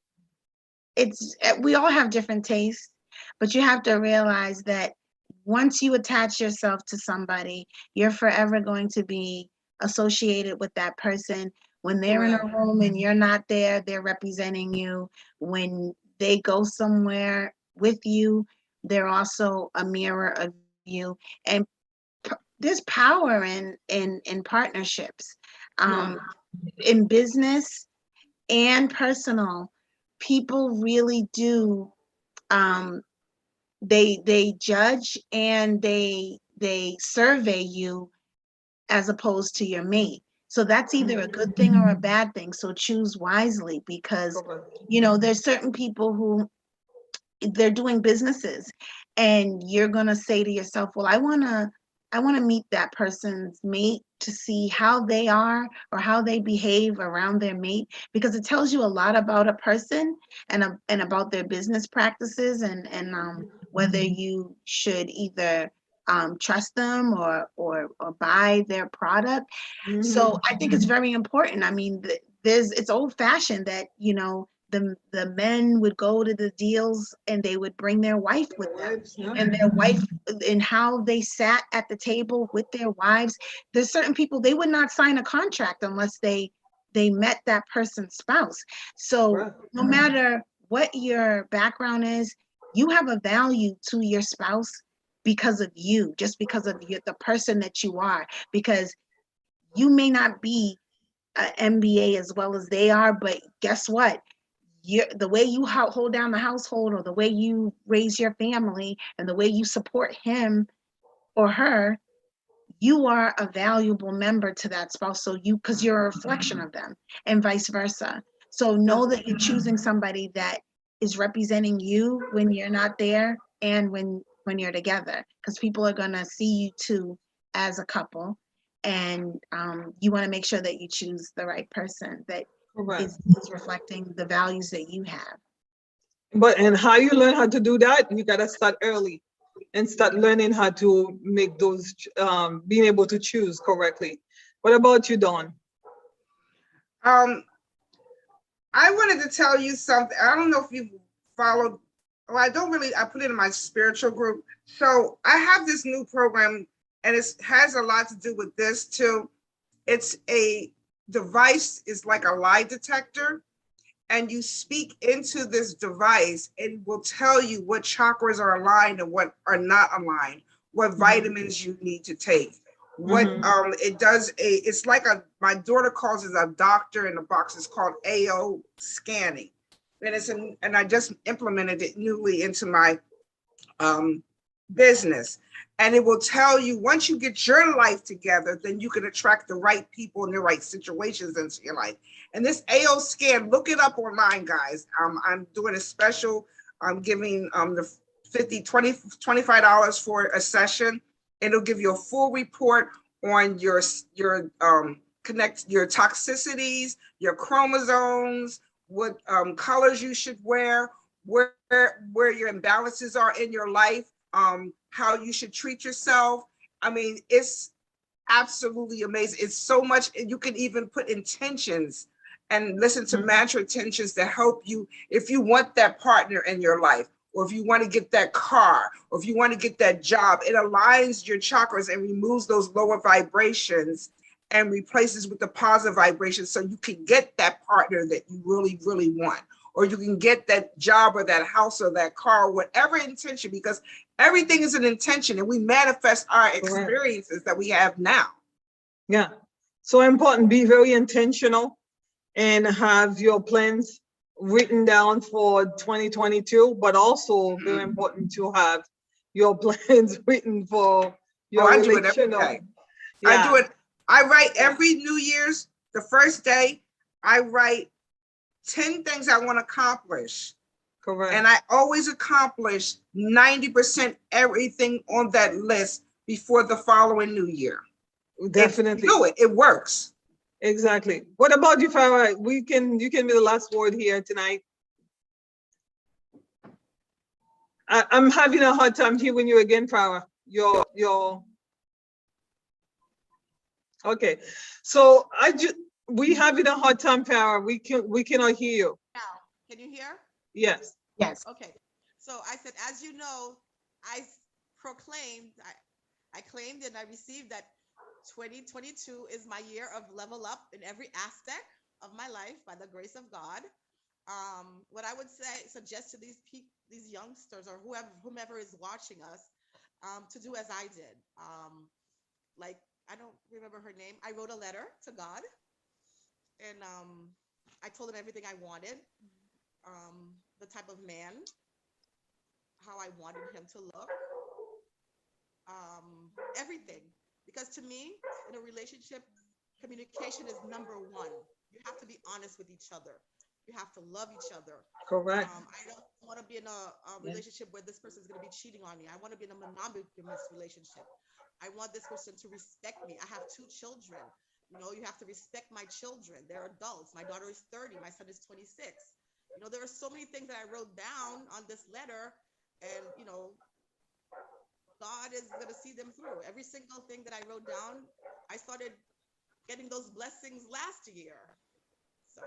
we all have different tastes, but you have to realize that once you attach yourself to somebody, you're forever going to be associated with that person. When they're in a room and you're not there, they're representing you. When they go somewhere with you, they're also a mirror of you. And there's power in partnerships, in business, and personal, people really do, um, they judge and they survey you as opposed to your mate. So that's either a good thing or a bad thing. So choose wisely, because Correct. there's certain people who they're doing businesses, and you're going to say to yourself, well, I want to meet that person's mate to see how they are or how they behave around their mate, because it tells you a lot about a person, and about their business practices, and whether you should either trust them or buy their product. So I think it's very important. I mean, it's old fashioned that, the men would go to the deals and they would bring their wife with them, Wives, yeah. and their wife, and how they sat at the table with their wives. There's certain people, they would not sign a contract unless they met that person's spouse. So Correct. no matter what your background is, you have a value to your spouse because of you, just because of the person that you are, because you may not be an MBA as well as they are, but guess what? The way you hold down the household, or the way you raise your family, and the way you support him or her, you are a valuable member to that spouse. So because you're a reflection of them, and vice versa. So Yeah. know that you're choosing somebody that is representing you when you're not there, and when you're together, because people are going to see you two as a couple. And you want to make sure that you choose the right person that Correct. is reflecting the values that you have. But and how you learn how to do that, you gotta start early and start learning how to make those being able to choose correctly. What about you, Dawn? Um, I wanted to tell you something. I don't know if you've followed. Well, I don't really. I put it in my spiritual group. So I have this new program, and it has a lot to do with this too. It's a device. It's like a lie detector, and you speak into this device, and will tell you what chakras are aligned and what are not aligned, what vitamins you need to take. What Mm-hmm. it does, it's like my daughter calls it a doctor in the box. It's called AO scanning, and I just implemented it newly into my um, business. And it will tell you, once you get your life together, then you can attract the right people and the right situations into your life. And this AO scan, look it up online, guys. I'm doing a special. I'm giving the 50, 20, $25 for a session. It'll give you a full report on your toxicities, your chromosomes, what colors you should wear, where where your imbalances are in your life, how you should treat yourself. I mean, it's absolutely amazing. It's so much. You can even put intentions and listen to mantra intentions to help you if you want that partner in your life, or if you want to get that car, or if you want to get that job. It aligns your chakras and removes those lower vibrations and replaces with the positive vibrations, so you can get that partner that you really, really want, or you can get that job or that house or that car, whatever intention, because everything is an intention, and we manifest our Correct. experiences that we have now. Yeah. So important. Be very intentional and have your plans written down for 2022, but also very important to have your plans written for Oh, your I do it every relational. day. I do Yeah. it. I write every New Year's, the first day, I write 10 things I want to accomplish. Correct. And I always accomplish 90% everything on that list before the following New Year. If you Definitely. do it, it works. Exactly. What about you, Farah? You can be the last word here tonight. I'm having a hard time hearing you again, Farah. Your okay. So we having a hard time, Farah. We cannot hear you. Now, can you hear? Yes. Yes. Okay. So I said, as you know, I proclaimed, I claimed and I received that 2022 is my year of level up in every aspect of my life by the grace of God. What I would suggest to these youngsters, or whomever is watching us, to do as I did. Like, I don't remember her name. I wrote a letter to God, and I told him everything I wanted, the type of man, how I wanted him to look, everything. Because to me, in a relationship, communication is number one. You have to be honest with each other. You have to love each other. Correct. I don't want to be in a relationship where this person is going to be cheating on me. I want to be in a monogamous relationship. I want this person to respect me. I have 2 children. You have to respect my children. They're adults. My daughter is 30. My son is 26. There are so many things that I wrote down on this letter, and God is going to see them through. Every single thing that I wrote down, I started getting those blessings last year. So.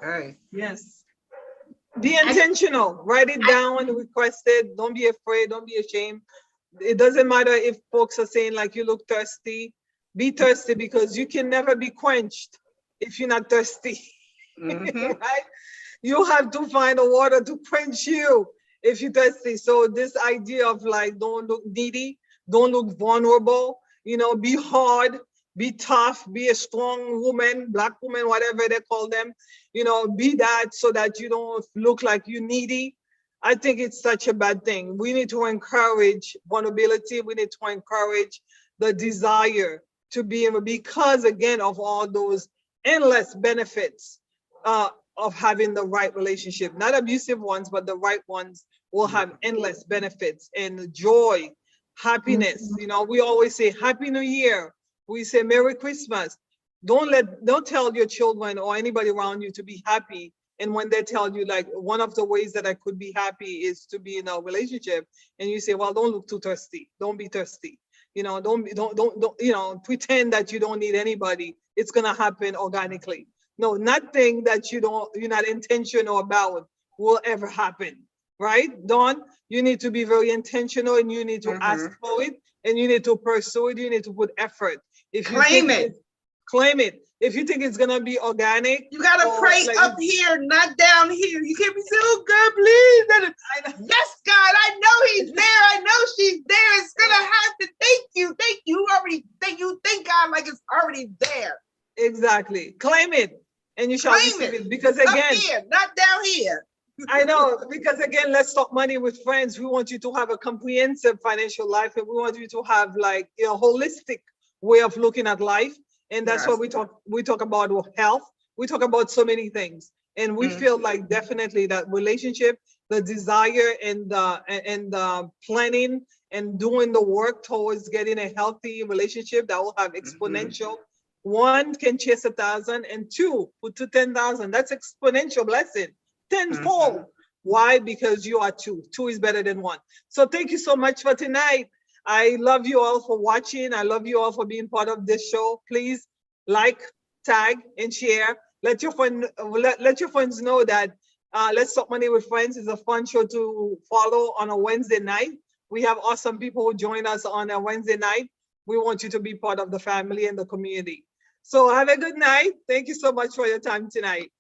Hey. Yes. Be intentional. Write it down, request it. Don't be afraid. Don't be ashamed. It doesn't matter if folks are saying like you look thirsty. Be thirsty, because you can never be quenched if you're not thirsty. Right? You have to find a water to quench you if you're thirsty. So this idea of like, don't look needy, don't look vulnerable, be hard, be tough, be a strong woman, black woman, whatever they call them, be that, so that you don't look like you needy. I think it's such a bad thing. We need to encourage vulnerability. We need to encourage the desire to be able, because again, of all those endless benefits of having the right relationship, not abusive ones, but the right ones will have endless benefits and joy, happiness. We always say Happy New Year. We say Merry Christmas. Don't tell your children or anybody around you to be happy. And when they tell you like, one of the ways that I could be happy is to be in a relationship, and you say, well, don't look too thirsty. Don't be thirsty. Don't pretend that you don't need anybody. It's gonna happen organically. No, nothing that you're not intentional about will ever happen. Right, Dawn? You need to be very intentional, and you need to ask for it, and you need to pursue it. You need to put effort. If you Claim it. Claim it. If you think it's gonna be organic, you gotta pray like, up here, not down here. You can't be saying, "Oh God, please." Yes, God, I know He's there. I know she's there. It's gonna happen. Thank you. You already thank God like it's already there. Exactly. Claim it, and you shall receive it. Because up again, here, not down here. I know, because again, let's talk money with friends. We want you to have a comprehensive financial life, and we want you to have like a holistic way of looking at life. And that's what we talk about with health. We talk about so many things. And we feel like definitely that relationship, the desire and the planning and doing the work towards getting a healthy relationship that will have exponential. 1 can chase 1,000, and 2 put to 10,000. That's exponential blessing. Tenfold. Why? Because you are 2. 2 is better than 1. So thank you so much for tonight. I love you all for watching. I love you all for being part of this show. Please like, tag, and share. Let your friends know that Let's Talk Money with Friends is a fun show to follow on a Wednesday night. We have awesome people who join us on a Wednesday night. We want you to be part of the family and the community. So have a good night. Thank you so much for your time tonight.